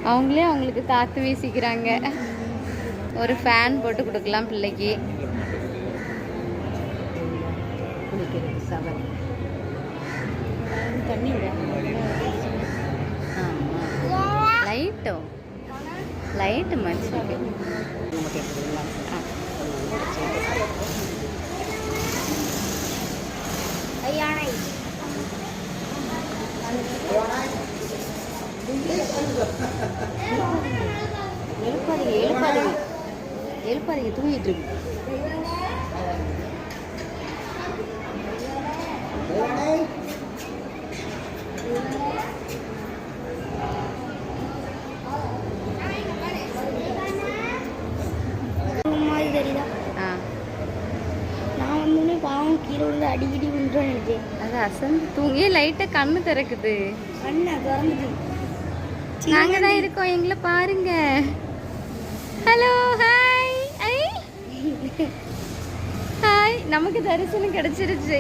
அவங்களே அவங்களுக்கு காற்று வீசிக்கிறாங்க. ஒரு ஃபேன் போட்டு கொடுக்கலாம் பிள்ளைக்கு. குளிக்கிறது சவல் தண்ணி லைட்டோ லைட்டு மச்சிருக்கு. எழுப்பாதீங்க தூங்கிட்டு இருக்கு. நான் வந்து பாவம் கீழே விழுந்து அடிக்கடி விழுந்துடும் நினைச்சேன். அது அசந்து தூங்கி லைட்டாக கண்ணு திறக்குது. கண்ணை திறந்துட்டு நாங்கள் தான் இருக்கோம், எங்களை பாருங்க. Hello hi. ஐ ஹாய், நமக்கு தரிசனம் கிடைச்சிருச்சு.